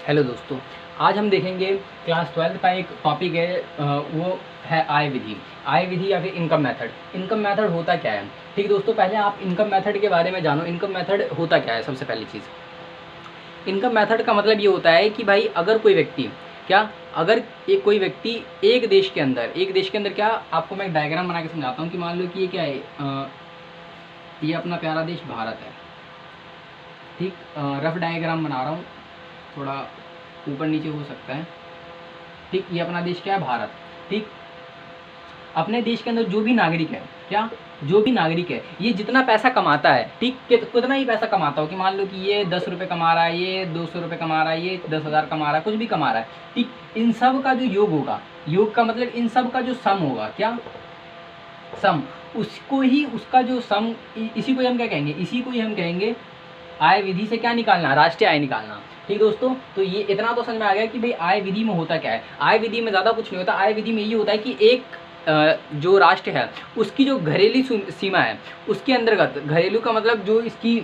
Hello दोस्तों, आज हम देखेंगे क्लास 12 का एक टॉपिक है, वो है आय विधि। आय विधि या फिर इनकम मेथड। इनकम मेथड होता क्या है? ठीक दोस्तों, पहले आप इनकम मेथड के बारे में जानो। इनकम मेथड होता क्या है? सबसे पहली चीज़, इनकम मेथड का मतलब ये होता है कि भाई अगर कोई व्यक्ति अगर कोई व्यक्ति एक देश के अंदर क्या, आपको मैं एक डायग्राम बना के समझाता हूँ कि मान लो कि ये क्या है, ये अपना प्यारा देश भारत है। ठीक, रफ डायग्राम बना रहा हूँ, थोड़ा ऊपर नीचे हो सकता है। ठीक, ये अपना देश क्या है? भारत। ठीक, अपने देश के अंदर जो भी नागरिक है, जो भी नागरिक है, ये जितना पैसा कमाता है, ठीक, कितना ही पैसा कमाता हो, कि मान लो कि ये 10 रुपये कमा रहा है, ये 200 रुपये कमा रहा है, ये 10,000 कमा रहा है, कुछ भी कमा रहा है। ठीक, इन सब का जो योग होगा, योग का मतलब इन सब का जो सम होगा, सम, उसको ही, उसका जो सम, इसी को हम क्या कहेंगे? इसी को ही हम कहेंगे आय विधि से क्या निकालना? राष्ट्रीय आय निकालना। ठीक दोस्तों, तो ये इतना तो समझ में आ गया कि भाई आय विधि में होता क्या है। आय विधि में ज़्यादा कुछ नहीं होता। आय विधि में ये होता है कि एक जो राष्ट्र है उसकी जो घरेलू सीमा है, उसके अंतर्गत, घरेलू का मतलब जो इसकी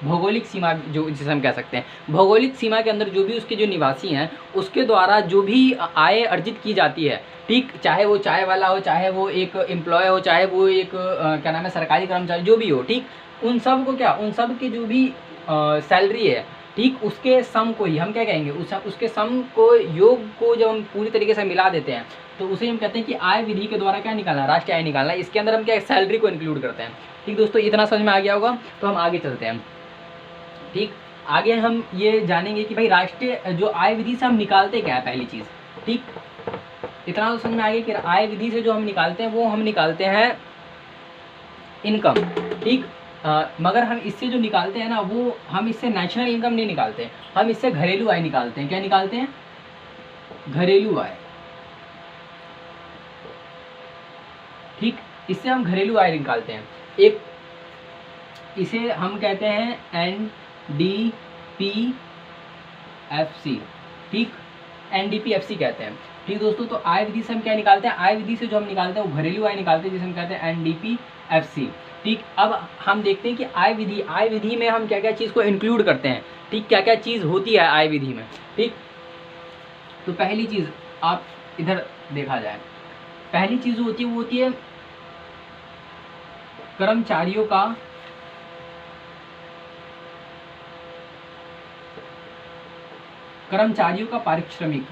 भौगोलिक सीमा, जो जिसे हम कह सकते हैं, भौगोलिक सीमा के अंदर जो भी उसके जो निवासी हैं, उसके द्वारा जो भी आय अर्जित की जाती है, ठीक, चाहे वो चाय वाला हो, चाहे वो एक एम्प्लॉय हो, चाहे वो एक क्या नाम है, सरकारी कर्मचारी, जो भी हो, ठीक, उन सब को उन सब की जो भी सैलरी है, ठीक, उसके सम को ही हम क्या कहेंगे? उसके सम को, योग को जब हम पूरी तरीके से मिला देते हैं, तो उसे हम कहते हैं कि आय विधि के द्वारा क्या निकालना? राष्ट्रीय आय निकालना। इसके अंदर हम क्या, सैलरी को इंक्लूड करते हैं। ठीक दोस्तों, इतना समझ में आ गया होगा, तो हम आगे चलते हैं। ठीक, आगे हम ये जानेंगे कि भाई राष्ट्रीय जो आय विधि से हम निकालते क्या है, पहली चीज़। ठीक, इतना तो समझ में आ गया कि आय विधि से जो हम निकालते हैं, वो हम निकालते हैं इनकम। ठीक, मगर हम इससे जो निकालते हैं ना, वो हम इससे नेशनल इनकम नहीं निकालते, हम इससे घरेलू आय निकालते हैं। क्या निकालते हैं? घरेलू आय। ठीक, इससे हम घरेलू आय निकालते हैं। एक, इसे हम कहते हैं NDPFC। ठीक, NDPFC कहते हैं। ठीक दोस्तों, तो आय विधि से हम क्या निकालते हैं? आय विधि से जो हम निकालते हैं वो घरेलू आय निकालते हैं, जिसे हम कहते हैं NDPFC। ठीक, अब हम देखते हैं कि आय विधि में हम क्या क्या चीज़ को इंक्लूड करते हैं। ठीक, क्या क्या चीज़ होती है आय विधि में। ठीक, तो पहली चीज़ आप इधर देखा जाए, पहली चीज़ होती है वो होती है कर्मचारियों का पारिश्रमिक।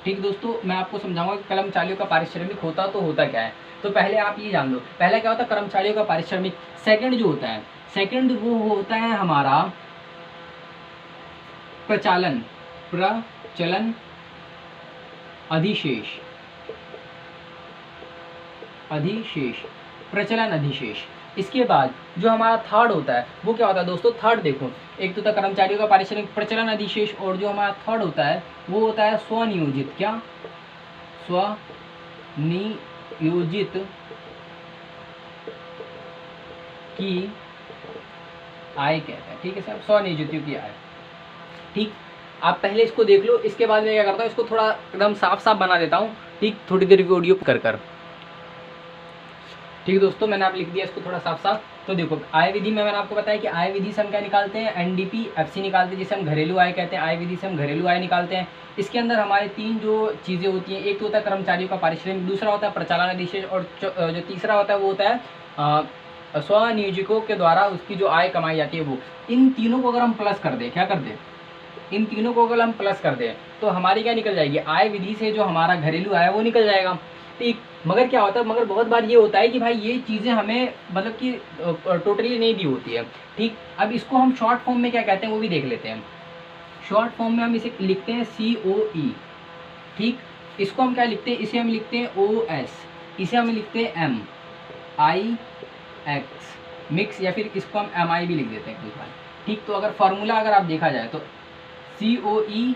ठीक दोस्तों, मैं आपको समझाऊंगा कि कर्मचारियों का पारिश्रमिक होता क्या है। तो पहले आप ये जान लो, पहला क्या होता है? कर्मचारियों का पारिश्रमिक। सेकंड जो होता है, सेकंड वो होता है हमारा प्रचलन अधिशेष। इसके बाद जो हमारा थर्ड होता है वो क्या होता है दोस्तों? थर्ड देखो, एक तो था कर्मचारियों का पारिश्रमिक, प्रचलन अधिशेष, और जो हमारा थर्ड होता है वो होता है स्वनियोजित। क्या? स्वनियोजित की आय कहते हैं। ठीक है सर, स्वनियोजित की आय। ठीक, आप पहले इसको देख लो, इसके बाद मैं क्या करता हूँ, इसको थोड़ा एकदम साफ बना देता हूँ। ठीक, थोड़ी देर वीडियो कर। ठीक दोस्तों, मैंने आप लिख दिया इसको थोड़ा साफ। तो देखो, आय विधि में मैंने आपको बताया कि आय विधि से हम क्या निकालते हैं? NDPFC निकालते हैं, जिसे हम घरेलू आय कहते हैं। आय विधि से हम घरेलू आय निकालते हैं। इसके अंदर हमारे तीन जो चीज़ें होती हैं, एक तो होता है कर्मचारियों का पारिश्रमिक, दूसरा होता है प्रचालन अधिशेष, और जो तीसरा होता है वो होता है स्वनियोजकों के द्वारा उसकी जो आय कमाई जाती है वो। इन तीनों को अगर हम प्लस कर दें, क्या कर दें? इन तीनों को अगर हम प्लस कर दें तो हमारी क्या निकल जाएगी? आय विधि से जो हमारा घरेलू आय है वो निकल जाएगा। ठीक, मगर क्या होता है, मगर बहुत बार ये होता है कि भाई ये चीज़ें हमें मतलब कि टोटली नहीं दी होती है। ठीक, अब इसको हम शॉर्ट फॉर्म में क्या कहते हैं वो भी देख लेते हैं। शॉर्ट फॉर्म में हम इसे लिखते हैं COE। ठीक, इसको हम क्या लिखते हैं? इसे हम लिखते हैं OS, इसे हम लिखते हैं MIX मिक्स, या फिर इसको हम MI भी लिख देते हैं कोई बार। ठीक, तो अगर फार्मूला अगर आप देखा जाए तो COE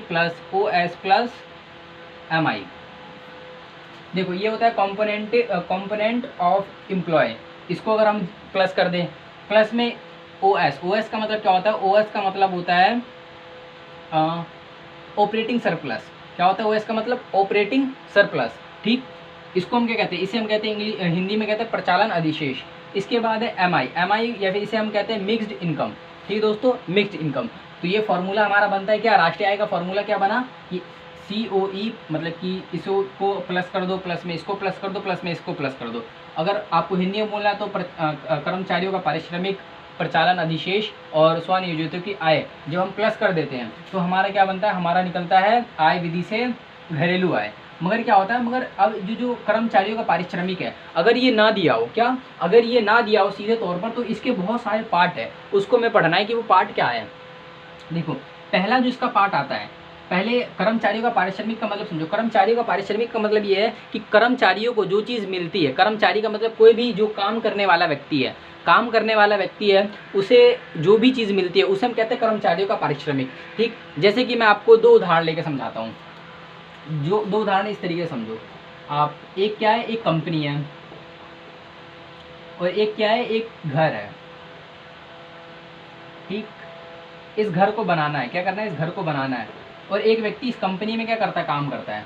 plus OS plus MI। देखो, ये होता है कंपोनेंट ऑफ एम्प्लॉय। इसको अगर हम प्लस कर दें, प्लस में OS का मतलब क्या होता है? OS का मतलब होता है ऑपरेटिंग सरप्लस। क्या होता है OS का मतलब? Operating surplus. ठीक, इसको हम क्या कहते हैं? इसे हम कहते हैं हिंदी में कहते हैं प्रचालन अधिशेष। इसके बाद है एम आई या फिर इसे हम कहते हैं मिक्स्ड इनकम। ठीक है दोस्तों, मिक्स्ड इनकम। तो ये फॉर्मूला हमारा बनता है क्या, राष्ट्रीय आय का फॉर्मूला क्या बना कि COE, मतलब कि इसको प्लस कर दो, प्लस में इसको प्लस कर दो, प्लस में इसको प्लस कर दो। अगर आपको हिंदी में बोलना है तो कर्मचारियों का पारिश्रमिक, प्रचालन अधिशेष और स्वनियोजितों की आय जब हम प्लस कर देते हैं तो हमारा क्या बनता है, हमारा निकलता है आय विधि से घरेलू आय। मगर क्या होता है, मगर अब जो कर्मचारियों का पारिश्रमिक है, अगर ये ना दिया हो, क्या अगर ये ना दिया हो सीधे तौर पर, तो इसके बहुत सारे पार्ट है, उसको हमें पढ़ना है कि वो पार्ट क्या है। देखो, पहला जो इसका पार्ट आता है, पहले कर्मचारियों का पारिश्रमिक का मतलब समझो। कर्मचारियों का पारिश्रमिक का मतलब ये है कि कर्मचारियों को जो चीज़ मिलती है, कर्मचारी का मतलब कोई भी जो काम करने वाला व्यक्ति है, काम करने वाला व्यक्ति है, उसे जो भी चीज़ मिलती है उसे हम कहते हैं कर्मचारियों का पारिश्रमिक। ठीक, जैसे कि मैं आपको 2 उदाहरण लेकर समझाता हूँ। जो 2 उदाहरण इस तरीके से समझो आप, एक क्या है, एक कंपनी है, और एक क्या है, एक घर है। ठीक, इस घर को बनाना है, क्या करना है, इस घर को बनाना है। और एक व्यक्ति इस कंपनी में क्या करता है, काम करता है।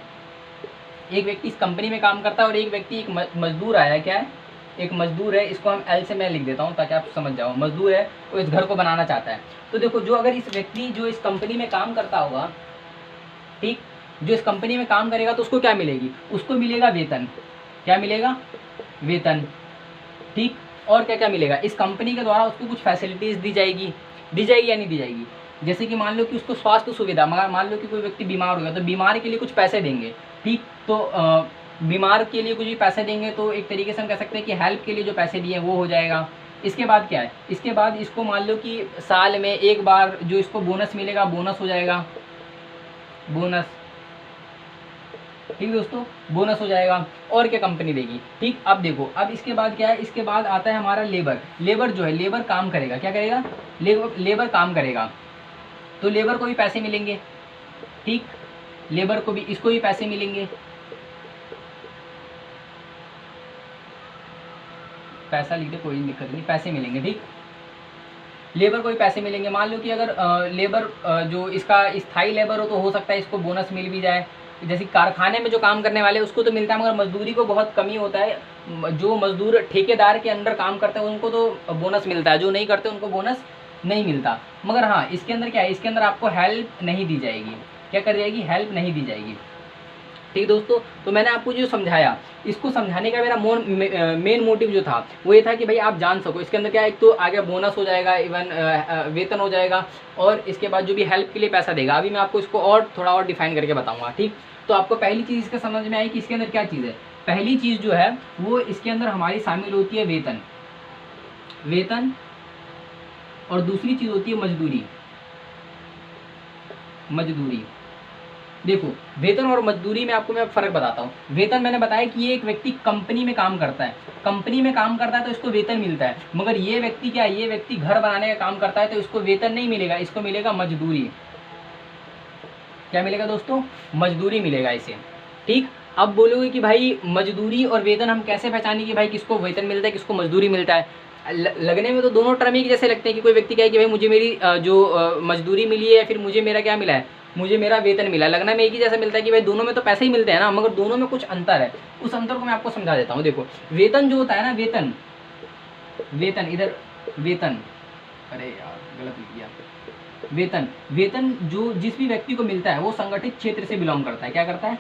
एक व्यक्ति इस कंपनी में काम करता है और एक व्यक्ति, एक मजदूर आया है, क्या है, एक मजदूर है। इसको हम L से मैं लिख देता हूँ ताकि आप समझ जाओ। मजदूर है और इस घर को बनाना चाहता है। तो देखो, जो अगर इस व्यक्ति जो इस कंपनी में काम करता होगा, ठीक, जो इस कंपनी में काम करेगा तो उसको क्या मिलेगी, उसको मिलेगा वेतन। क्या मिलेगा, वेतन। ठीक, और क्या क्या मिलेगा, इस कंपनी के द्वारा उसको कुछ फैसिलिटीज़ दी जाएगी या नहीं दी जाएगी। जैसे कि मान लो कि उसको स्वास्थ्य सुविधा, मगर मान लो कि कोई व्यक्ति बीमार हो गया तो बीमार के लिए कुछ पैसे देंगे। ठीक, तो बीमार के लिए कुछ भी पैसे देंगे, तो एक तरीके से हम कह सकते हैं कि हेल्प के लिए जो पैसे दिए वो हो जाएगा। इसके बाद क्या है, इसके बाद इसको मान लो कि साल में एक बार जो इसको बोनस मिलेगा, बोनस हो जाएगा, बोनस। ठीक दोस्तों, बोनस हो जाएगा। और क्या कंपनी देगी। ठीक, अब देखो, अब इसके बाद क्या है, इसके बाद आता है हमारा लेबर। लेबर जो है, लेबर काम करेगा, क्या करेगा, लेबर काम करेगा, तो लेबर को भी पैसे मिलेंगे। ठीक, लेबर को भी, इसको भी पैसे मिलेंगे, पैसा लिख दे, कोई दिक्कत नहीं, पैसे मिलेंगे। ठीक, लेबर को भी पैसे मिलेंगे। मान लो कि अगर लेबर जो इसका स्थायी लेबर हो तो हो सकता है इसको बोनस मिल भी जाए। जैसे कारखाने में जो काम करने वाले उसको तो मिलता है, मगर मजदूरी को बहुत कमी होता है। जो मजदूर ठेकेदार के अंडर काम करते हैं उनको तो बोनस मिलता है, जो नहीं करते उनको बोनस नहीं मिलता। मगर हाँ, इसके अंदर क्या है, इसके अंदर आपको हेल्प नहीं दी जाएगी। क्या कर जाएगी, हेल्प नहीं दी जाएगी। ठीक दोस्तों, तो मैंने आपको जो समझाया, इसको समझाने का मेरा मेन मोटिव जो था वो ये था कि भाई आप जान सको इसके अंदर क्या है। एक तो आगे बोनस हो जाएगा, इवन वेतन हो जाएगा, और इसके बाद जो भी हेल्प के लिए पैसा देगा। अभी मैं आपको इसको और थोड़ा और डिफाइन करके बताऊंगा। ठीक, तो आपको पहली चीज़ इसका समझ में आई कि इसके अंदर क्या चीज़ है। पहली चीज़ जो है वो इसके अंदर हमारी शामिल होती है वेतन, वेतन। और दूसरी चीज़ होती है मजदूरी, मजदूरी। देखो, वेतन और मजदूरी में आपको मैं फ़र्क बताता हूँ। वेतन मैंने बताया कि ये एक व्यक्ति कंपनी में काम करता है, कंपनी में काम करता है तो इसको वेतन मिलता है। मगर ये व्यक्ति क्या है, ये व्यक्ति घर बनाने का काम करता है तो इसको वेतन नहीं मिलेगा, इसको मिलेगा मजदूरी। क्या मिलेगा दोस्तों, मजदूरी मिलेगा इसे। ठीक, अब बोलोगे कि भाई मजदूरी और वेतन हम कैसे पहचानें कि भाई किसको वेतन मिलता है, किसको मजदूरी मिलता है। लगने में तो दोनों टर्म ही जैसे लगते हैं कि कोई व्यक्ति कहे कि भाई मुझे मेरी जो मजदूरी मिली है या फिर मुझे मेरा क्या मिला है, मुझे मेरा वेतन मिला। लगना में एक ही जैसा मिलता है कि भाई दोनों में तो पैसे ही मिलते हैं ना, मगर दोनों में कुछ अंतर है। उस अंतर को मैं आपको समझा देता हूँ। देखो, वेतन जो होता है ना, वेतन, वेतन इधर वेतन, अरे यार गलत लिख दिया। वेतन, वेतन जो जिस भी व्यक्ति को मिलता है वो संगठित क्षेत्र से बिलोंग करता है। क्या करता है,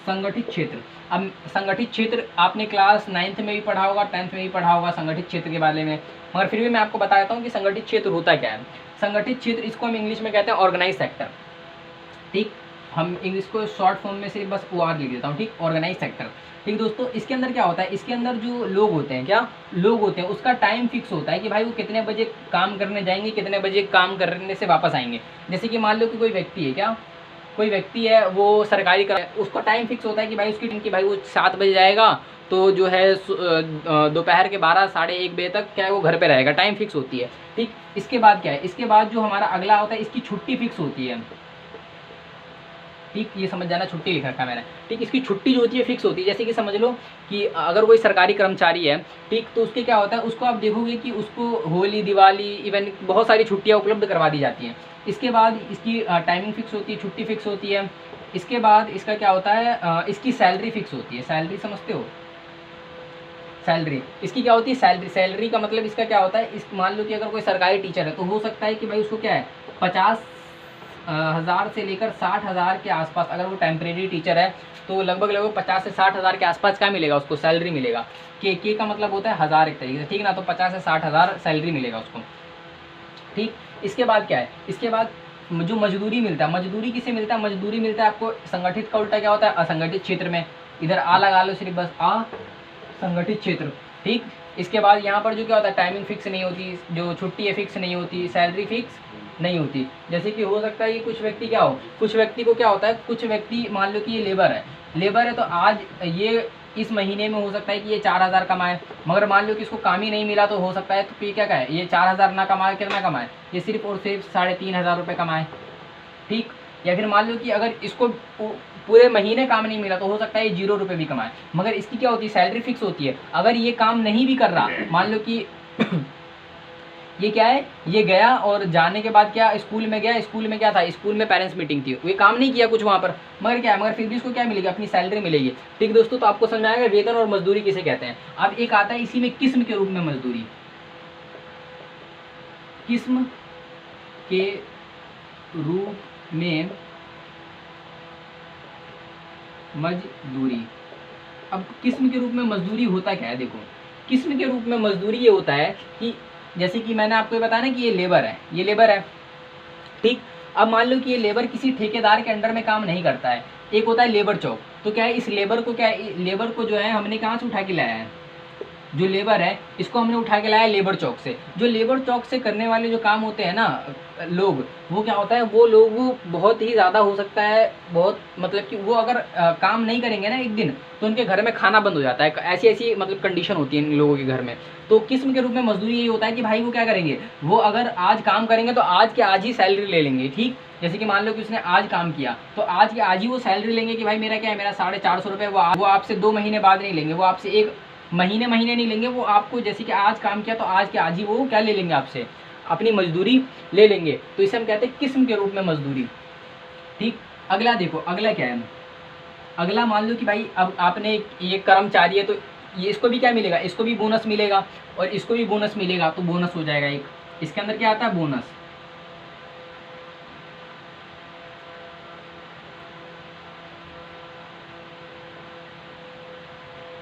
संगठित क्षेत्र। अब संगठित क्षेत्र आपने क्लास 9th में भी पढ़ा होगा, 10th में भी पढ़ा होगा संगठित क्षेत्र के बारे में, मगर फिर भी मैं आपको बता देता हूँ कि संगठित क्षेत्र होता क्या है। संगठित क्षेत्र, इसको हम इंग्लिश में कहते हैं ऑर्गेनाइज सेक्टर। ठीक, हम इंग्लिश को शॉर्ट फॉर्म में सिर्फ बस OR लिख देता हूँ। ठीक, ऑर्गेनाइज सेक्टर। ठीक दोस्तों, इसके अंदर क्या होता है, इसके अंदर जो लोग होते हैं, क्या लोग होते हैं, उसका टाइम फिक्स होता है कि भाई वो कितने बजे काम करने जाएंगे, कितने बजे काम करने से वापस आएंगे। जैसे कि मान लो कि कोई व्यक्ति है, क्या कोई व्यक्ति है वो सरकारी उसका टाइम फिक्स होता है कि भाई उसकी कि भाई वो 7 बजे जाएगा तो जो है दोपहर के 12 साढ़े 1 बजे तक क्या है वो घर पे रहेगा, टाइम फिक्स होती है। ठीक, इसके बाद क्या है, इसके बाद जो हमारा अगला होता है इसकी छुट्टी फिक्स होती है। ठीक, ये समझ जाना, छुट्टी लिख रखा है मैंने। ठीक, इसकी छुट्टी जो होती है फिक्स होती है। जैसे कि समझ लो कि अगर कोई सरकारी कर्मचारी है, ठीक, तो उसके क्या होता है, उसको आप देखोगे कि उसको होली, दिवाली, इवन बहुत सारी छुट्टियां उपलब्ध करवा दी जाती हैं। इसके बाद इसकी टाइमिंग फिक्स होती है, छुट्टी फिक्स होती है। इसके बाद इसका क्या होता है, इसकी सैलरी फिक्स होती है। सैलरी समझते हो? सैलरी इसकी क्या होती है? सैलरी। सैलरी का मतलब इसका क्या होता है, इस मान लो कि अगर कोई सरकारी टीचर है तो हो सकता है कि भाई उसको क्या है 50,000 से लेकर 60,000 के आसपास, अगर वो टेम्परेरी टीचर है तो लगभग लगभग 50 से 60,000 के आसपास क्या मिलेगा उसको? सैलरी मिलेगा। के का मतलब होता है 1000 एक तरीके से, ठीक ना। तो 50 से 60,000 सैलरी मिलेगा उसको, ठीक। इसके बाद क्या है, इसके बाद जो मजदूरी मिलता है, मजदूरी किसे मिलता है? मजदूरी मिलता है आपको, संगठित का उल्टा क्या होता है? असंगठित क्षेत्र में। इधर आ लगा लो सिर्फ बस, आ संगठित क्षेत्र, ठीक। इसके बाद यहाँ पर जो क्या होता है, टाइमिंग फिक्स नहीं होती, जो छुट्टी है फिक्स नहीं होती, सैलरी फिक्स नहीं होती। जैसे कि हो सकता है कि कुछ व्यक्ति क्या हो, कुछ व्यक्ति को क्या होता है, कुछ व्यक्ति मान लो कि ये लेबर है, लेबर है तो आज ये इस महीने में हो सकता है कि ये 4,000 कमाए, मगर मान लो कि इसको काम ही नहीं मिला तो हो सकता है तो ये क्या कहे, ये 4,000 ना कमाए, कितना कमाए, ये सिर्फ और सिर्फ 3,500 रुपये कमाए, ठीक। या फिर मान लो कि अगर इसको पूरे महीने काम नहीं मिला तो हो सकता है ये 0 रुपये भी कमाए, मगर इसकी क्या होती है, सैलरी फिक्स होती है। अगर ये काम नहीं भी कर रहा, मान लो कि ये क्या है, ये गया और जाने के बाद क्या, स्कूल में गया, स्कूल में क्या था, स्कूल में पेरेंट्स मीटिंग थी, ये काम नहीं किया कुछ वहाँ पर, मगर क्या है, मगर फिर भी इसको क्या मिलेगी, अपनी सैलरी मिलेगी, ठीक दोस्तों। तो आपको समझ में आएगा वेतन और मजदूरी किसे कहते हैं। अब एक आता है इसी में किस्म के रूप में मजदूरी, किस्म के रूप में मजदूरी। अब किस्म के रूप में मजदूरी होता क्या है, देखो किस्म के रूप में मजदूरी ये होता है कि जैसे कि मैंने आपको ये बताया ना कि ये लेबर है, ये लेबर है, ठीक। अब मान लो कि ये लेबर किसी ठेकेदार के अंडर में काम नहीं करता है, एक होता है लेबर चौक। तो क्या है, इस लेबर को क्या है, लेबर को जो है हमने कहाँ से उठा के लाया है, जो लेबर है इसको हमने उठा के लाया लेबर चौक से। जो लेबर चौक से करने वाले जो काम होते हैं ना लोग, वो क्या होता है, वो लोग वो बहुत ही ज़्यादा हो सकता है, बहुत मतलब कि वो अगर काम नहीं करेंगे ना एक दिन तो उनके घर में खाना बंद हो जाता है, ऐसी ऐसी मतलब कंडीशन होती है इन लोगों के घर में। तो किस्म के रूप में मजदूरी यही होता है कि भाई वो क्या करेंगे, वो अगर आज काम करेंगे तो आज के आज ही सैलरी ले लेंगे, ठीक। जैसे कि मान लो कि उसने आज काम किया तो आज के आज ही वो सैलरी लेंगे कि भाई मेरा क्या है, मेरा 450 रुपये। वो आपसे 2 महीने बाद नहीं लेंगे, वो आपसे 1 महीने नहीं लेंगे, वो आपको जैसे कि आज काम किया तो आज के आज ही वो क्या ले लेंगे, आपसे अपनी मजदूरी ले लेंगे। तो इसे हम कहते हैं किस्म के रूप में मजदूरी, ठीक। अगला देखो, अगला क्या है, अगला मान लो कि भाई अब आपने ये कर्मचारी है तो ये इसको भी क्या मिलेगा, इसको भी बोनस मिलेगा और इसको भी बोनस मिलेगा, तो बोनस हो जाएगा एक। इसके अंदर क्या आता है, बोनस।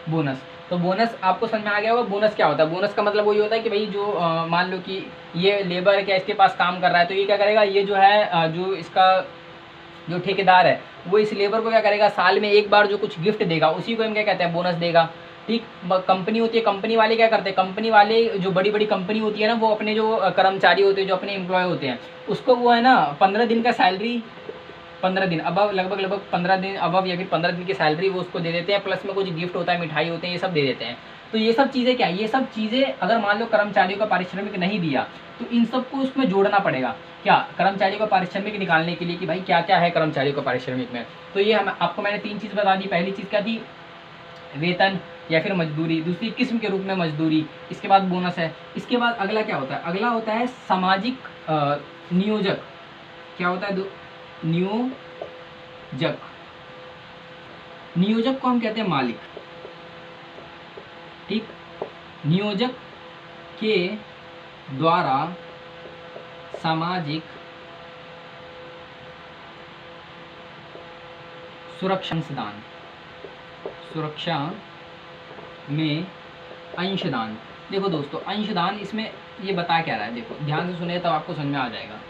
बोनस, तो बोनस आपको समझ में आ गया होगा। बोनस क्या होता है, बोनस का मतलब वही होता है कि भाई जो मान लो कि ये लेबर है क्या, इसके पास काम कर रहा है तो ये क्या करेगा, ये जो है जो इसका जो ठेकेदार है वो इस लेबर को क्या करेगा, साल में एक बार जो कुछ गिफ्ट देगा उसी को हम क्या कहते हैं, बोनस देगा, ठीक। कंपनी होती है, कंपनी वाले क्या करते हैं, कंपनी वाले जो बड़ी बड़ी कंपनी होती है ना, वो अपने जो कर्मचारी होते हैं, जो अपने एम्प्लॉय होते हैं, उसको वो है ना 15 दिन का सैलरी, 15 दिन अब लगभग 15 दिन अब या फिर 15 दिन की सैलरी वो उसको दे देते हैं, प्लस में कुछ गिफ्ट होता है, मिठाई होते हैं, ये सब दे देते हैं। तो ये सब चीज़ें क्या है, ये सब चीज़ें अगर मान लो कर्मचारियों का पारिश्रमिक नहीं दिया तो इन सबको उसमें जोड़ना पड़ेगा, क्या, कर्मचारियों का पारिश्रमिक निकालने के लिए कि भाई क्या क्या है कर्मचारियों का पारिश्रमिक में। तो ये हम आपको मैंने 3 चीज़ बता दी। पहली चीज़ क्या थी, वेतन या फिर मजदूरी, दूसरी किस्म के रूप में मजदूरी, इसके बाद बोनस है। इसके बाद अगला क्या होता है, अगला होता है सामाजिक नियोजक। क्या होता है, नियोजक। नियोजक को हम कहते हैं मालिक, ठीक। नियोजक के द्वारा सामाजिक सुरक्षा में अंशदान। देखो दोस्तों, अंशदान इसमें ये बता क्या रहा है, देखो ध्यान से सुने तब आपको समझ में आ जाएगा।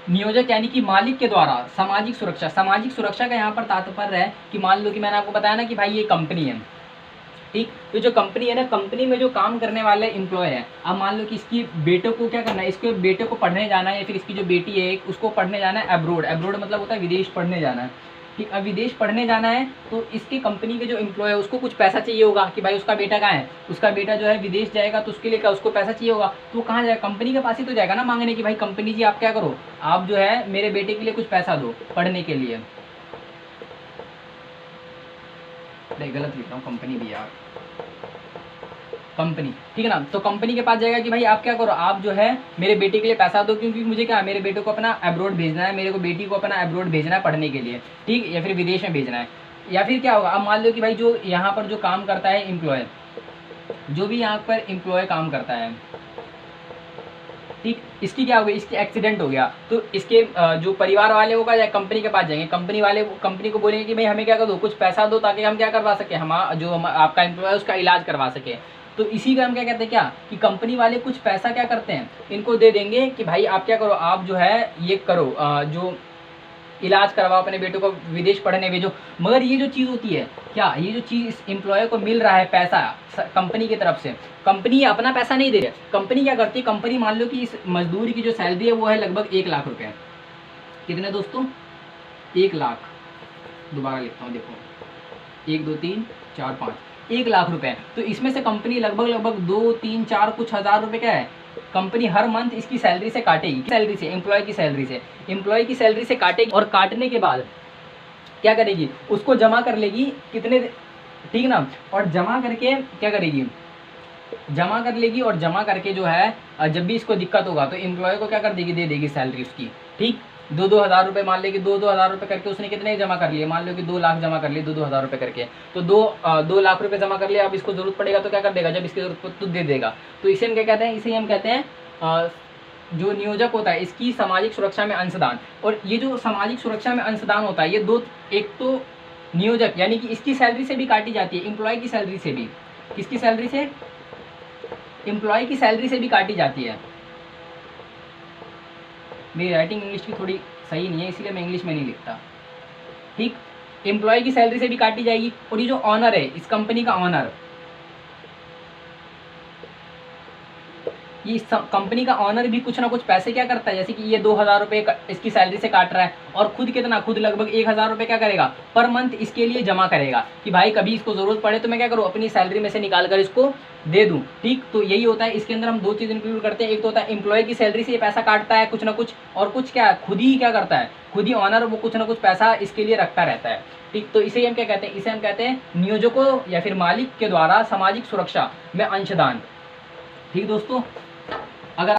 नियोजक यानी कि मालिक के द्वारा सामाजिक सुरक्षा। सामाजिक सुरक्षा का यहाँ पर तात्पर्य है कि मान लो कि मैंने आपको बताया ना कि भाई ये कंपनी है, ठीक। तो जो कंपनी है ना, कंपनी में जो काम करने वाले एम्प्लॉय है, अब मान लो कि इसकी बेटे को क्या करना है, इसके बेटे को पढ़ने जाना है, या फिर इसकी जो बेटी है उसको पढ़ने जाना है अब्रोड। अब्रोड मतलब होता है विदेश पढ़ने जाना है, ठीक। अब विदेश पढ़ने जाना है तो इसके कंपनी के जो एम्प्लॉय है उसको कुछ पैसा चाहिए होगा कि भाई उसका बेटा कहाँ है, उसका बेटा जो है विदेश जाएगा तो उसके लिए क्या, उसको पैसा चाहिए होगा, तो वो कहाँ जाएगा, कंपनी के पास ही तो जाएगा ना मांगने की, भाई कंपनी जी आप क्या करो, आप जो है मेरे बेटे के लिए कुछ पैसा दो पढ़ने के लिए। नहीं गलत लिख रहा हूँ, कंपनी भी यार, कंपनी, ठीक है ना। तो कंपनी के पास जाएगा कि भाई आप क्या करो, आप जो है मेरे बेटे के लिए पैसा दो, क्योंकि मुझे क्या, मेरे बेटे को अपना अब्रॉड भेजना है, मेरे को बेटी को अपना अब्रॉड भेजना है पढ़ने के लिए, ठीक, या फिर विदेश में भेजना है। या फिर क्या होगा, अब मान लो कि भाई जो यहाँ पर जो काम करता है एम्प्लॉय, जो भी यहाँ पर एम्प्लॉय काम करता है, ठीक, इसकी क्या हो गई, इसकी एक्सीडेंट हो गया, तो इसके जो परिवार वाले वो क्या, कंपनी के पास जाएंगे, कंपनी वाले कंपनी को बोलेंगे कि भाई हमें क्या कर दो, कुछ पैसा दो ताकि हम क्या करवा सके, हम आपका एम्प्लॉय है उसका इलाज करवा सके। तो इसी का हम क्या कहते हैं, क्या कि कंपनी वाले कुछ पैसा क्या करते हैं, इनको दे देंगे कि भाई आप क्या करो, आप जो है ये करो, जो इलाज करवाओ, अपने बेटों को विदेश पढ़ने भेजो। मगर ये जो चीज़ होती है क्या, ये जो चीज़ इस एम्प्लॉय को मिल रहा है पैसा कंपनी की तरफ से, कंपनी अपना पैसा नहीं दे रही है, कंपनी क्या करती है, कंपनी मान लो कि इस मजदूर की जो सैलरी है वो है लगभग 1 लाख रुपये। कितने दोस्तों, 1 लाख, दोबारा लिखता हूँ, देखो 1 2 3 4 5, 1 लाख रुपए। तो इसमें से कंपनी लगभग लगभग 2 3 4 कुछ हज़ार रुपए क्या है, कंपनी हर मंथ इसकी सैलरी से काटेगी, सैलरी से, एम्प्लॉय की सैलरी से, एम्प्लॉय की सैलरी से काटेगी, और काटने के बाद क्या करेगी, उसको जमा कर लेगी कितने, ठीक ना, और जमा करके क्या करेगी, जमा कर लेगी, और जमा करके जो है जब भी इसको दिक्कत होगा तो एम्प्लॉय को क्या कर देगी, दे देगी सैलरी उसकी, ठीक। 2-2 हज़ार रुपये, मान लेगी 2-2 हज़ार रुपये करके उसने कितने जमा कर लिए, मान लो कि 2 लाख जमा कर लिए 2-2 हज़ार रुपये करके, तो 2 लाख रुपये जमा कर लिए। अब इसको जरूरत पड़ेगा तो क्या कर देगा, जब इसकी जरूरत तो दे देगा। तो इसे हम क्या कहते हैं, इसे हम कहते हैं जो नियोजक होता है इसकी सामाजिक सुरक्षा में अंशदान। और ये जो सामाजिक सुरक्षा में अंशदान होता है, ये दो, एक तो नियोजक यानी कि इसकी सैलरी से भी काटी जाती है, एम्प्लॉय की सैलरी से भी, किसकी सैलरी से, एम्प्लॉय की सैलरी से भी काटी जाती है। मेरी राइटिंग इंग्लिश की थोड़ी सही नहीं है, इसलिए मैं इंग्लिश में नहीं लिखता, ठीक। एम्प्लॉय की सैलरी से भी काटी जाएगी। और ये जो ऑनर है, इस कंपनी का ऑनर, ये इस कंपनी का ऑनर भी कुछ ना कुछ पैसे क्या करता है, जैसे कि ये 2,000 रुपये इसकी सैलरी से काट रहा है, और खुद कितना, खुद लगभग 1,000 रुपये क्या करेगा पर मंथ इसके लिए जमा करेगा, कि भाई कभी इसको जरूरत पड़े तो मैं क्या करूँ, अपनी सैलरी में से निकाल कर इसको दे दूँ, ठीक। तो यही होता है, इसके अंदर हम दो चीज़ इंक्लूड करते हैं, एक तो होता है एम्प्लॉय की सैलरी से ये पैसा काटता है कुछ ना कुछ, और कुछ क्या खुद ही क्या करता है, खुद ही ऑनर वो कुछ ना कुछ पैसा इसके लिए रखता रहता है, ठीक। तो इसे हम क्या कहते हैं, इसे हम कहते हैं नियोजकों या फिर मालिक के द्वारा सामाजिक सुरक्षा में अंशदान, ठीक दोस्तों। अगर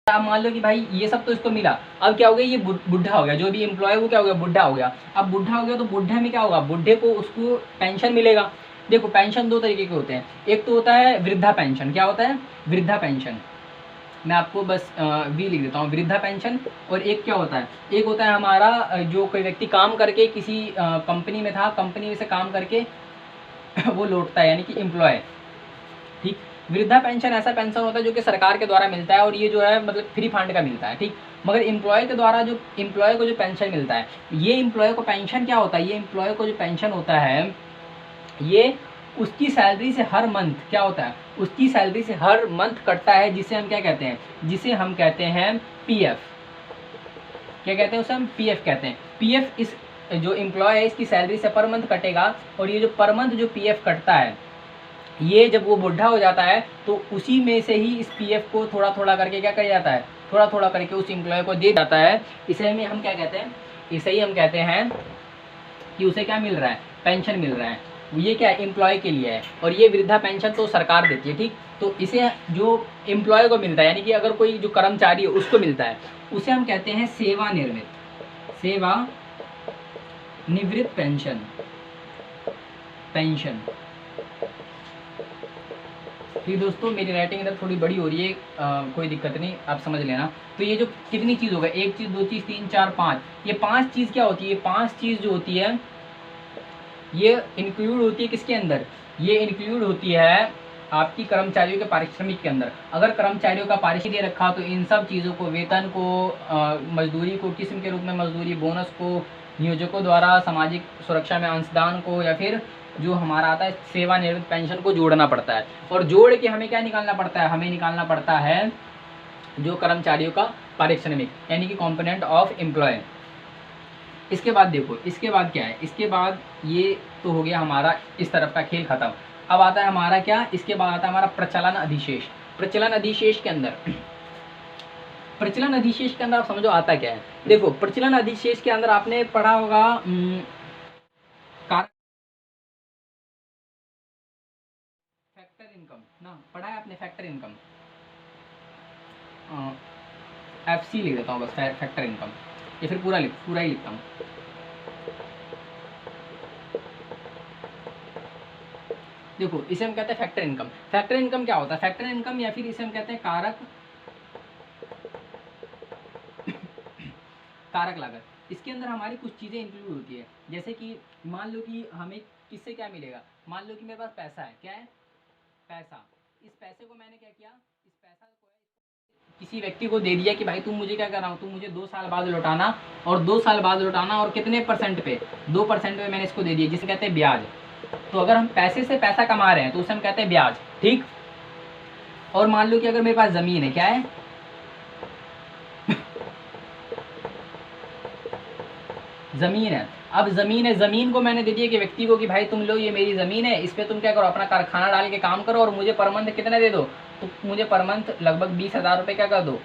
आप मान लो कि भाई ये सब तो इसको मिला, अब क्या हो गया, ये बुढ़ा हो गया, जो भी एम्प्लॉय वो क्या हो गया, बुढ़ा हो गया। अब बुढ़ा हो गया तो बुढ़े में क्या होगा, बुढ़े को उसको पेंशन मिलेगा। देखो पेंशन दो तरीके के होते हैं, एक तो होता है वृद्धा पेंशन, क्या होता है, वृद्धा पेंशन, मैं आपको बस भी लिख देता हूँ, वृद्धा पेंशन। और एक क्या होता है, एक होता है हमारा जो कोई व्यक्ति काम करके किसी कंपनी में था, कंपनी में से काम करके वो लौटता है, यानी कि एम्प्लॉय, ठीक। वृद्धा पेंशन ऐसा पेंशन होता है जो कि सरकार के द्वारा मिलता है, और ये जो है मतलब फ्री फंड का मिलता है, ठीक। मगर एम्प्लॉय के द्वारा जो एम्प्लॉय को जो पेंशन मिलता है, ये एम्प्लॉय को पेंशन क्या होता है, ये एम्प्लॉय को जो पेंशन होता है, ये उसकी सैलरी से हर मंथ क्या होता है, उसकी सैलरी से हर मंथ कटता है, जिसे हम क्या कहते हैं, जिसे हम कहते हैं पीएफ। क्या कहते हैं उसे, हम पीएफ कहते हैं। पीएफ इस जो एम्प्लॉय है इसकी सैलरी से पर मंथ कटेगा, और ये जो पर मंथ जो पीएफ कटता है, ये जब वो बुढ़ा हो जाता है तो उसी में से ही इस पीएफ को थोड़ा थोड़ा करके क्या किया जाता है, थोड़ा थोड़ा करके उस एम्प्लॉय को दे जाता है। इसे में हम क्या कहते हैं, इसे ही हम कहते हैं कि उसे क्या मिल रहा है, पेंशन मिल रहा है। ये क्या एम्प्लॉय के लिए है, और ये वृद्धा पेंशन तो सरकार देती है, ठीक। तो इसे जो एम्प्लॉय को मिलता है, यानी कि अगर कोई जो कर्मचारी है उसको मिलता है, उसे हम कहते हैं सेवानिवृत्त, सेवानिवृत्त पेंशन, पेंशन, ठीक दोस्तों। मेरी राइटिंग इधर थोड़ी बड़ी हो रही है, कोई दिक्कत नहीं, आप समझ लेना। तो ये जो कितनी चीज़ होगा, 1 चीज़ 2 चीज़ 3 4 5, ये 5 चीज़ क्या होती है, ये 5 चीज़ जो होती है ये इंक्लूड होती है किसके अंदर, ये इंक्लूड होती है आपकी कर्मचारियों के पारिश्रमिक के अंदर। अगर कर्मचारियों का पारिश्रमिक दे रखा तो इन सब चीज़ों को, वेतन को, मजदूरी को, किस्म के रूप में मजदूरी, बोनस को, नियोजकों द्वारा सामाजिक सुरक्षा में अंशदान को, या फिर जो हमारा आता है सेवानिवृत्त पेंशन को जोड़ना पड़ता है। और जोड़ के हमें क्या निकालना पड़ता है, हमें निकालना पड़ता है जो कर्मचारियों का पारिश्रमिक, यानी कि कॉम्पोनेंट ऑफ एम्प्लॉय। इसके बाद देखो, इसके बाद क्या है, इसके बाद ये तो हो गया हमारा इस तरफ का खेल खत्म। अब आता है हमारा क्या, इसके बाद आता है हमारा प्रचलन अधिशेष। प्रचलन अधिशेष के अंदर, प्रचलन अधिशेष के अंदर आप समझो आता क्या है। देखो प्रचलन अधिशेष के अंदर आपने पढ़ा होगा इनकम ना पढ़ा है आपने, फैक्टर इनकम, FC लिख देता हूँ बस, फैक्टर इनकम, या फिर पूरा ही लिखता हूँ। देखो इसे हम कहते हैं फैक्टर इनकम। फैक्टर इनकम क्या होता है? फैक्टर इनकम या फिर इसे हम कहते हैं कारक लागत। इसके अंदर हमारी कुछ चीज़ें इंक्लूड होती है, जैसे कि मान लो कि हमें किससे क्या मिलेगा। मान लो कि मेरे पास पैसा है, क्या है? पैसा। इस पैसे को मैंने क्या किया, इस पैसा को किसी व्यक्ति को दे दिया कि भाई तुम मुझे क्या कर रहा हूँ, तुम मुझे 2 साल बाद लौटाना, और 2 साल बाद लौटाना, और कितने % पे? 2% पे मैंने इसको दे दिया, जिसे कहते हैं ब्याज। तो अगर हम पैसे से पैसा कमा रहे हैं तो उसे हम कहते हैं ब्याज, ठीक। और मान लो कि अगर मेरे पास ज़मीन है, क्या है? ज़मीन है। अब ज़मीन है, ज़मीन को मैंने दे दिया कि व्यक्ति को कि भाई तुम लो, ये मेरी ज़मीन है, इस पर तुम क्या करो, अपना कारखाना डाल के काम करो, और मुझे पर मंथ कितने दे दो, तो मुझे पर मंथ लगभग 20,000 रुपये क्या कर दो,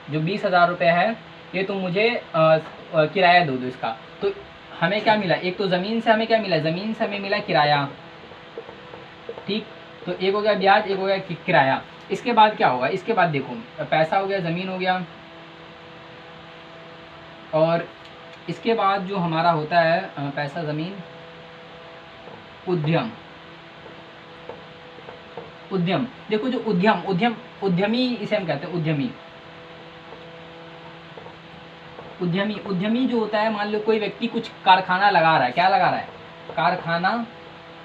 जो 20,000 रुपये है ये तुम मुझे किराया दो इसका। तो हमें क्या मिला, एक तो ज़मीन से हमें क्या मिला, ज़मीन से हमें मिला किराया, ठीक। तो एक हो गया ब्याज, एक हो गया किराया। इसके बाद क्या होगा, इसके बाद देखो पैसा हो गया, ज़मीन हो गया, और इसके बाद जो हमारा होता है पैसा, ज़मीन, उद्यम। देखो जो उद्यमी इसे हम कहते हैं उद्यमी जो होता है, मान लो कोई व्यक्ति कुछ कारखाना लगा रहा है, क्या लगा रहा है, कारखाना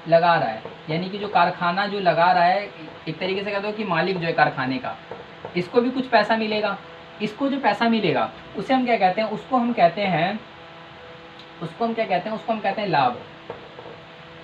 लगा रहा है, यानी कि जो कारखाना जो लगा रहा है, एक तरीके से कहते हो कि मालिक जो है कारखाने का, इसको भी कुछ पैसा मिलेगा। इसको जो पैसा मिलेगा उसे हम क्या कहते हैं, उसको हम कहते हैं लाभ।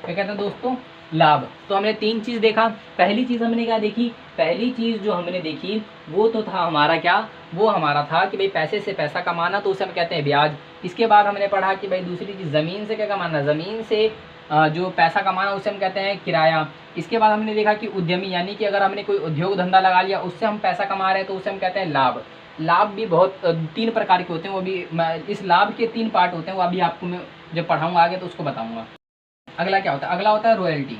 क्या कहते हैं दोस्तों, लाभ। तो हमने 3 चीज़ देखा। पहली चीज़ हमने क्या देखी, पहली चीज़ जो हमने देखी वो तो था हमारा क्या, वो हमारा था कि भाई पैसे से पैसा कमाना, तो उसे हम कहते हैं ब्याज। इसके बाद हमने पढ़ा कि भाई दूसरी चीज़ ज़मीन से क्या कमाना, ज़मीन से जो पैसा कमाना उसे हम कहते हैं किराया। इसके बाद हमने देखा कि उद्यमी, यानी कि अगर हमने कोई उद्योग धंधा लगा लिया, उससे हम पैसा कमा रहे हैं, तो उसे हम कहते हैं लाभ। लाभ भी बहुत 3 प्रकार के होते हैं, वो भी इस लाभ के 3 पार्ट होते हैं, वो अभी आपको मैं जब पढ़ाऊँगा आगे तो उसको बताऊँगा। अगला क्या होता है, अगला होता है रॉयल्टी।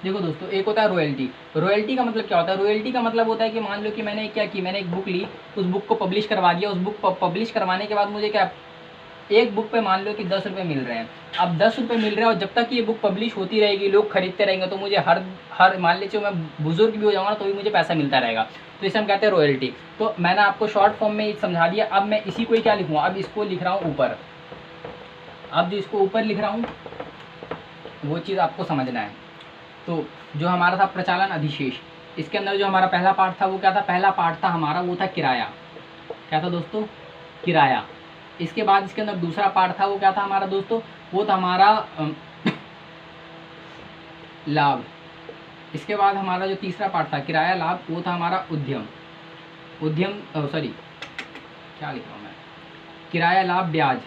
देखो दोस्तों, एक होता है रॉयल्टी का मतलब क्या होता है, रॉयल्टी का मतलब होता है कि मान लो कि मैंने क्या की, मैंने एक बुक ली, उस बुक को पब्लिश करवा दिया, उस बुक पब्लिश करवाने के बाद मुझे क्या, एक बुक पे मान लो कि 10 रुपये मिल रहे हैं। अब 10 रुपये मिल रहे हैं, और जब तक ये बुक पब्लिश होती रहेगी, लोग खरीदते रहेंगे, तो मुझे हर मान लीजिए मैं बुजुर्ग भी हो जाऊँगा तो भी मुझे पैसा मिलता रहेगा। तो इसे हम कहते हैं रॉयल्टी। तो मैंने आपको शॉर्ट फॉर्म में समझा दिया। अब मैं इसी को ही क्या लिखूँगा, अब इसको लिख रहा हूँ ऊपर। अब जो इसको ऊपर लिख रहा हूँ वो चीज़ आपको समझना है। तो जो हमारा था प्रचालन अधिशेष, इसके अंदर जो हमारा पहला पार्ट था वो क्या था, पहला पार्ट था हमारा वो था किराया। क्या था दोस्तों, किराया। इसके बाद इसके अंदर दूसरा पार्ट था वो क्या था हमारा दोस्तों, वो था हमारा लाभ। इसके बाद हमारा जो तीसरा पार्ट था किराया लाभ, वो था हमारा उद्यम सॉरी क्या लिख रहा हूँ मैं, किराया लाभ ब्याज,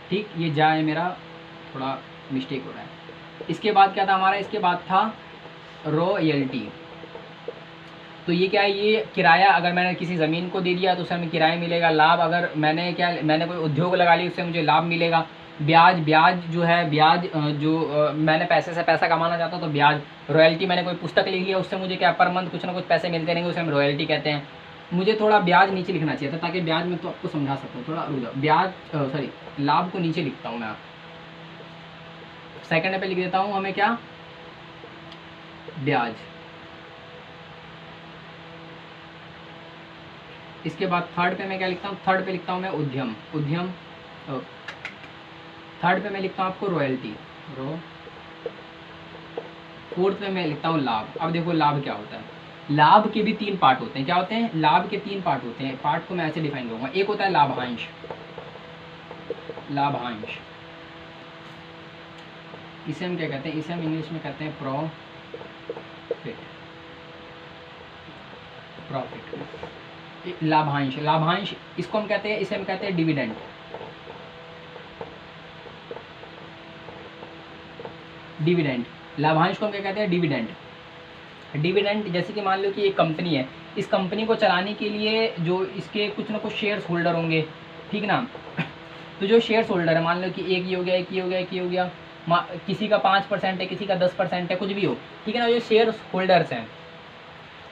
ठीक। ये जाए मेरा थोड़ा मिस्टेक हो रहा है। इसके बाद क्या था हमारा, इसके बाद था रॉयल्टी। तो ये क्या है, ये किराया अगर मैंने किसी ज़मीन को दे दिया तो उससे हमें किराया मिलेगा। लाभ अगर मैंने कोई उद्योग लगा लिया उससे मुझे लाभ मिलेगा। ब्याज जो है, मैंने पैसे से पैसा कमाना चाहता हूँ तो ब्याज। रॉयल्टी मैंने कोई पुस्तक लिख लिया उससे मुझे क्या पर मंथ कुछ ना कुछ पैसे मिलते रहेंगे, उसे हम रॉयल्टी कहते हैं। मुझे थोड़ा ब्याज नीचे लिखना चाहिए था ताकि ब्याज में तो आपको समझा सकूँ। थोड़ा ब्याज लाभ को नीचे लिखता हूँ मैं, सेकंड पे लिख देता हूँ हमें क्या, ब्याज। इसके बाद थर्ड पे मैं क्या लिखता हूँ, थर्ड पे लिखता हूँ मैं उद्यम। थर्ड पे मैं लिखता हूँ आपको रॉयल्टी, फोर्थ पे मैं लिखता हूँ लाभ। अब देखो लाभ क्या होता है, लाभ के भी 3 पार्ट होते हैं। क्या होते हैं, लाभ के 3 पार्ट होते हैं। पार्ट को मैं ऐसे डिफाइन करूँगा। एक होता है लाभांश, इसे हम क्या कहते हैं, इसे हम इंग्लिश में कहते हैं प्रॉफिट। लाभांश इसको हम कहते हैं, इसे हम कहते हैं डिविडेंड। लाभांश को हम क्या कहते हैं, डिविडेंड। डिविडेंड जैसे कि मान लो कि एक कंपनी है, इस कंपनी को चलाने के लिए जो इसके कुछ ना कुछ शेयर्स होल्डर होंगे, ठीक ना। तो जो शेयर्स होल्डर है, मान लो कि एक ये हो गया, एक ये हो गया, एक ये हो गया, किसी का 5% है, किसी का 10% है, कुछ भी हो, ठीक है ना। जो शेयर होल्डर्स हैं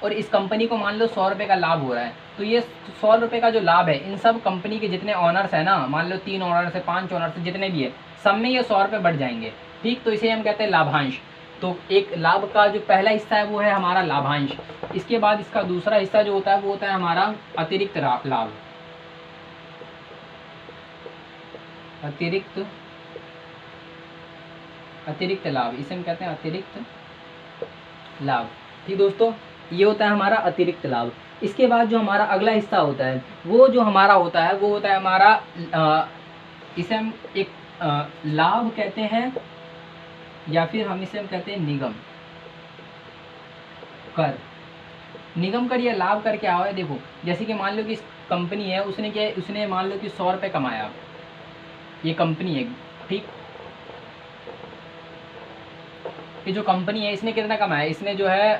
और इस कंपनी को मान लो 100 रुपये का लाभ हो रहा है, तो ये 100 रुपये का जो लाभ है, इन सब कंपनी के जितने ऑनर्स हैं ना, मान लो 3 ऑनर्स है, 5 ऑनर्स है, जितने भी है, सब में ये 100 रुपये बढ़ जाएंगे, ठीक। तो इसे हम कहते हैं लाभांश। तो एक लाभ का जो पहला हिस्सा है वो है हमारा लाभांश। इसके बाद इसका दूसरा हिस्सा जो होता है वो होता है हमारा अतिरिक्त लाभ, अतिरिक्त लाभ, इसे हम कहते हैं अतिरिक्त लाभ, ठीक दोस्तों। ये होता है हमारा अतिरिक्त लाभ। इसके बाद जो हमारा अगला हिस्सा होता है वो जो हमारा होता है वो होता है हमारा इसे हम एक लाभ कहते हैं, या फिर हम इसे हम कहते हैं निगम कर। निगम कर या लाभ कर क्या है, देखो जैसे कि मान लो कि इस कंपनी है, उसने मान लो कि 100 रुपये कमाया, ये कंपनी है, ठीक। ये जो कंपनी है इसने कितना कमाया, इसने जो है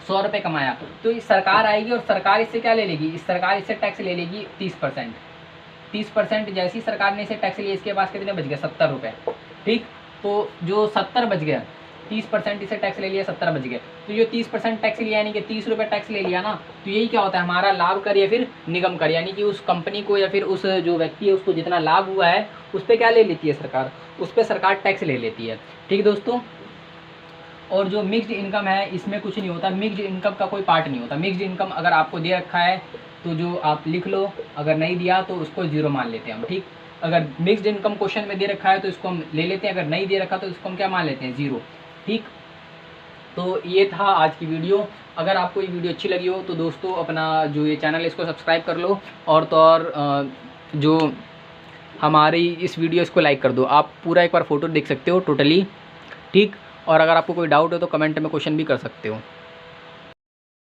100 रुपये कमाया, तो इस सरकार आएगी और सरकार इससे क्या ले लेगी, सरकार इससे टैक्स ले लेगी 30%। 30% जैसी सरकार ने इसे टैक्स लिया, इसके पास कितने बच गए, 70 रुपये, ठीक। तो जो 70 बच गया, 30% इसे टैक्स ले लिया, 70 बच गए, तो जो 30% टैक्स लिया यानी कि 30 रुपये टैक्स ले लिया ना, तो यही क्या होता है हमारा लाभ कर या फिर निगम कर, यानी कि उस कंपनी को या फिर उस जो व्यक्ति है उसको जितना लाभ हुआ है उस पर क्या ले लेती है सरकार, उस पर सरकार टैक्स ले लेती है, ठीक दोस्तों। और जो मिक्स्ड इनकम है इसमें कुछ नहीं होता, मिक्स्ड इनकम का कोई पार्ट नहीं होता। मिक्स्ड इनकम अगर आपको दे रखा है तो जो आप लिख लो, अगर नहीं दिया तो उसको 0 मान लेते हैं हम, ठीक। अगर मिक्स्ड इनकम क्वेश्चन में दे रखा है तो इसको हम ले लेते हैं, अगर नहीं दे रखा तो इसको हम क्या मान लेते हैं, 0, ठीक। तो ये था आज की वीडियो। अगर आपको ये वीडियो अच्छी लगी हो तो दोस्तों अपना जो ये चैनल है इसको सब्सक्राइब कर लो, और तो और जो हमारी इस वीडियो इसको लाइक कर दो। आप पूरा एक बार फ़ोटो देख सकते हो टोटली, ठीक। और अगर आपको कोई डाउट हो तो कमेंट में क्वेश्चन भी कर सकते हो।